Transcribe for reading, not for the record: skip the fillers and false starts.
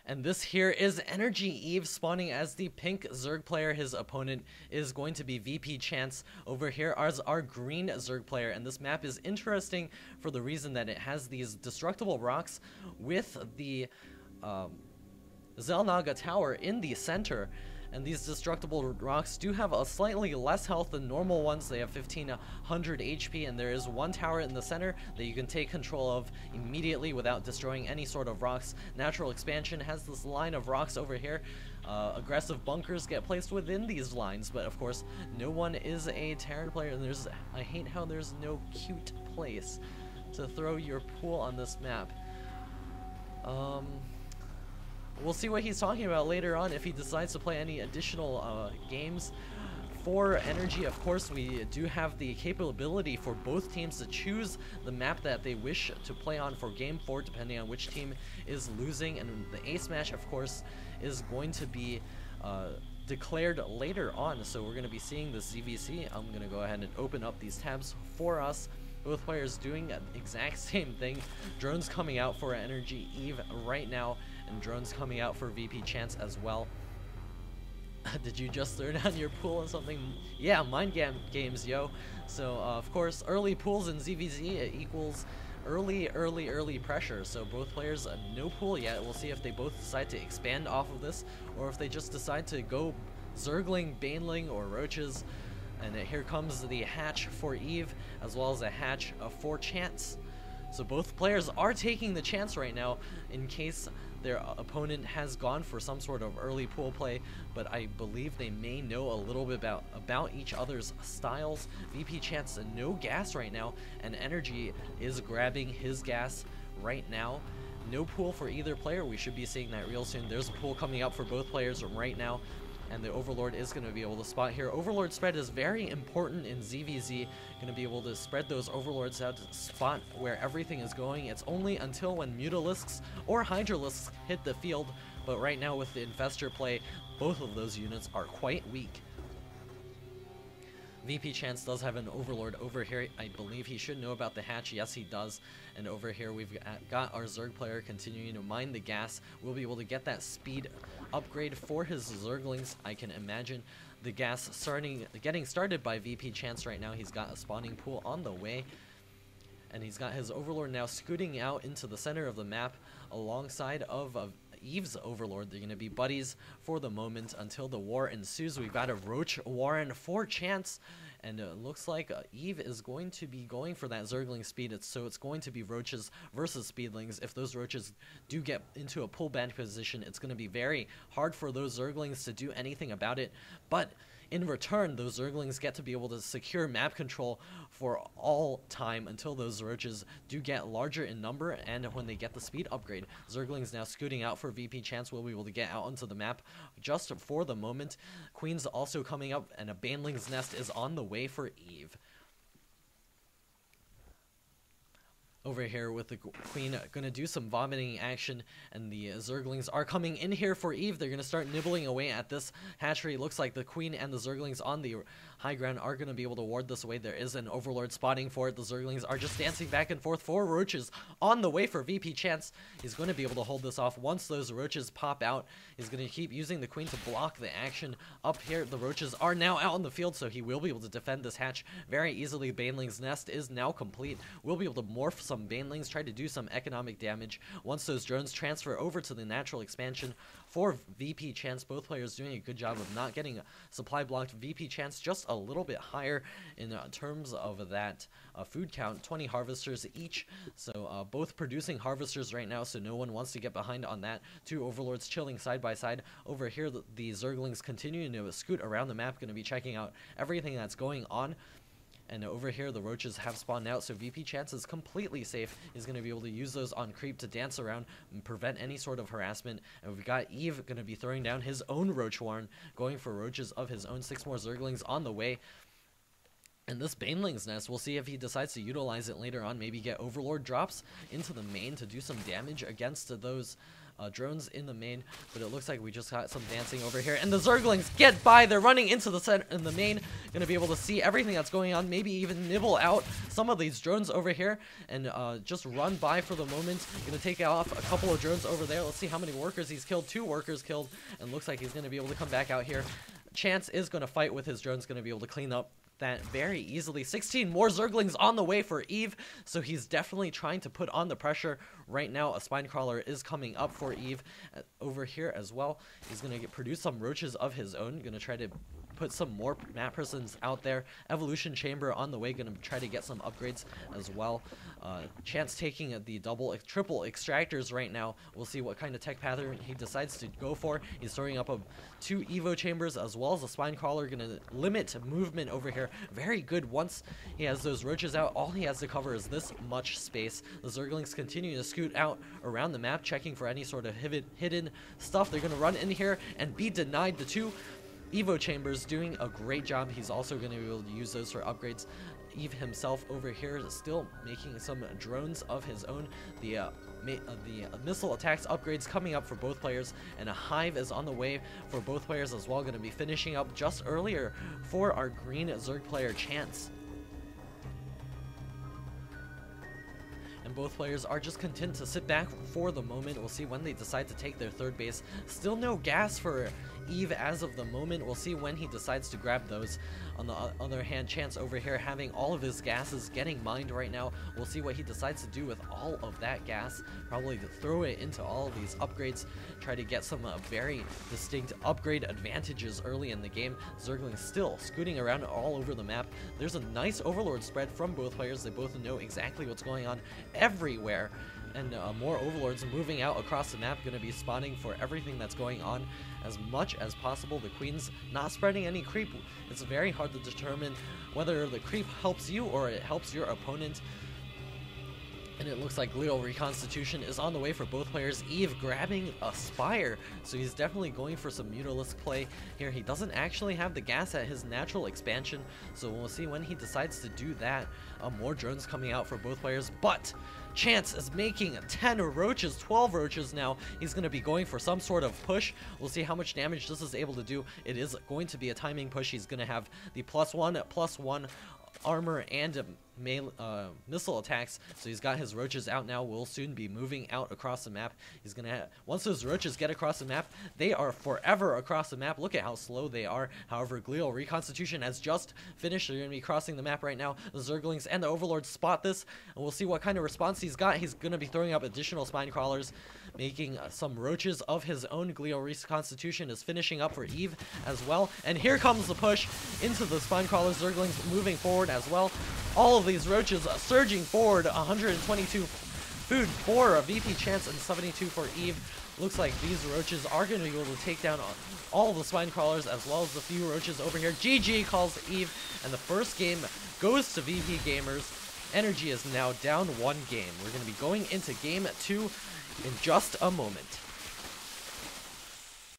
And this here is NrG Eve spawning as the pink Zerg player. His opponent is going to be VP Chance over here as our green Zerg player. And this map is interesting for the reason that it has these destructible rocks with the Zelnaga Tower in the center. And these destructible rocks do have a slightly less health than normal ones. They have 1500 HP, and there is one tower in the center that you can take control of immediately without destroying any sort of rocks. Natural expansion has this line of rocks over here. Aggressive bunkers get placed within these lines, but of course no one is a Terran player, and I hate how there's no cute place to throw your pool on this map. We'll see what he's talking about later on if he decides to play any additional games. For NrG, of course, we do have the capability for both teams to choose the map that they wish to play on for Game 4, depending on which team is losing. And the ace match, of course, is going to be declared later on. So we're going to be seeing the ZVC. I'm going to go ahead and open up these tabs for us. Both players doing the exact same thing. Drones coming out for NrG Eve right now, and drones coming out for VP Chance as well. Did you just throw down your pool on something? Yeah, mind games, yo. So, of course, early pools in ZVZ equals early pressure. So both players, no pool yet. We'll see if they both decide to expand off of this, or if they just decide to go Zergling, Baneling, or Roaches. And here comes the hatch for Eve, as well as a hatch for Chance. So both players are taking the chance right now in case their opponent has gone for some sort of early pool play, but I believe they may know a little bit about each other's styles. VP Chance no gas right now, and NrG is grabbing his gas right now. No pool for either player. We should be seeing that real soon. There's a pool coming up for both players right now, and the Overlord is going to be able to spot here. Overlord spread is very important in ZVZ. Going to be able to spread those Overlords out to spot where everything is going. It's only until when Mutalisks or Hydralisks hit the field, but right now with the Infestor play, both of those units are quite weak. VP Chance does have an Overlord over here. I believe he should know about the hatch. Yes, he does. And over here, we've got our Zerg player continuing to mine the gas. We'll be able to get that speed upgrade for his Zerglings. I can imagine the gas getting started by VP Chance right now. He's got a spawning pool on the way. And he's got his Overlord now scooting out into the center of the map alongside of Eve's Overlord. They're going to be buddies for the moment until the war ensues. We've got a Roach Warren for Chance, and it looks like Eve is going to be going for that Zergling speed. So it's going to be Roaches versus Speedlings. If those Roaches do get into a pull band position, it's going to be very hard for those Zerglings to do anything about it. But in return, those Zerglings get to be able to secure map control for all time until those Roaches do get larger in number, and when they get the speed upgrade. Zerglings now scooting out for VP Chance will be able to get out onto the map just for the moment. Queen's also coming up, and a Baneling's Nest is on the way for Eve. Over here with the Queen gonna do some vomiting action, and the Zerglings are coming in here for Eve. They're gonna start nibbling away at this hatchery. Looks like the Queen and the Zerglings on the high ground are gonna be able to ward this away. There is an Overlord spotting for it. The Zerglings are just dancing back and forth for Roaches on the way for VP Chance. He's going to be able to hold this off once those Roaches pop out. He's gonna keep using the Queen to block the action up here. The Roaches are now out on the field, so he will be able to defend this hatch very easily. Baneling's Nest is now complete. We'll be able to morph some Banelings, try to do some economic damage once those drones transfer over to the natural expansion for VP Chance. Both players doing a good job of not getting supply blocked. VP Chance just a little bit higher in terms of that food count, 20 harvesters each. So both producing harvesters right now, so no one wants to get behind on that. Two Overlords chilling side by side. Over here, the Zerglings continuing to scoot around the map, going to be checking out everything that's going on. And over here, the Roaches have spawned out, so VP Chance is completely safe. He's going to be able to use those on creep to dance around and prevent any sort of harassment. And we've got Eve going to be throwing down his own Roach Warren, going for Roaches of his own. 6 more Zerglings on the way. And this Baneling's Nest, we'll see if he decides to utilize it later on. Maybe get Overlord drops into the main to do some damage against those drones in the main, but it looks like we just got some dancing over here, and the Zerglings get by. They're running into the center in the main, gonna be able to see everything that's going on, maybe even nibble out some of these drones over here, and just run by for the moment. Gonna take off a couple of drones over there. Let's see how many workers he's killed. 2 workers killed, and looks like he's gonna be able to come back out here. Chance is gonna fight with his drones, gonna be able to clean up that very easily. 16 more Zerglings on the way for Eve, so he's definitely trying to put on the pressure right now. A spine crawler is coming up for Eve over here as well. He's gonna produce some roaches of his own, gonna try to put some more map persons out there. Evolution chamber on the way, gonna try to get some upgrades as well. Chance taking the triple extractors right now. We'll see what kind of tech pattern he decides to go for. He's throwing up 2 evo chambers as well as a spine crawler, gonna limit movement over here. Very good. Once he has those roaches out, all he has to cover is this much space. The Zerglings continue to scoot out around the map, checking for any sort of hidden stuff. They're gonna run in here and be denied. The 2 evo chambers doing a great job. He's also going to be able to use those for upgrades. Eve himself over here is still making some drones of his own. The missile attacks upgrades coming up for both players, and a hive is on the way for both players as well. Going to be finishing up just earlier for our green Zerg player Chance. And both players are just content to sit back for the moment. We'll see when they decide to take their 3rd base. Still no gas for Eve as of the moment. We'll see when he decides to grab those. On the other hand, Chance over here having all of his gases getting mined right now. We'll see what he decides to do with all of that gas. Probably to throw it into all of these upgrades. Try to get some very distinct upgrade advantages early in the game. Zerglings still scooting around all over the map. There's a nice overlord spread from both players. They both know exactly what's going on everywhere. And more overlords moving out across the map, going to be spawning for everything that's going on as much as possible. The Queen's not spreading any creep. It's very hard to determine whether the creep helps you or it helps your opponent. And it looks like Glial Reconstitution is on the way for both players. Eve grabbing a Spire, so he's definitely going for some Mutalisk play here. He doesn't actually have the gas at his natural expansion, so we'll see when he decides to do that. More drones coming out for both players, but Chance is making 10 roaches, 12 roaches now. He's going to be going for some sort of push. We'll see how much damage this is able to do. It is going to be a timing push. He's going to have the +1/+1 armor and missile attacks, so he's got his roaches out now. Will soon be moving out across the map. He's gonna once those roaches get across the map, they are forever across the map. Look at how slow they are. However, Glial Reconstitution has just finished. They're gonna be crossing the map right now. The Zerglings and the Overlords spot this, and we'll see what kind of response he's got. He's gonna be throwing up additional spine crawlers, making some roaches of his own. Glial Reconstitution is finishing up for Eve as well, and here comes the push into the spine crawlers. Zerglings moving forward as well. All of these roaches surging forward. 122 food for a VP Chance and 72 for Eve. Looks like these roaches are going to be able to take down all the spine crawlers as well as the few roaches over here. GG calls Eve, and the first game goes to VP Gamers. NrG is now down 1 game. We're going to be going into game 2 in just a moment.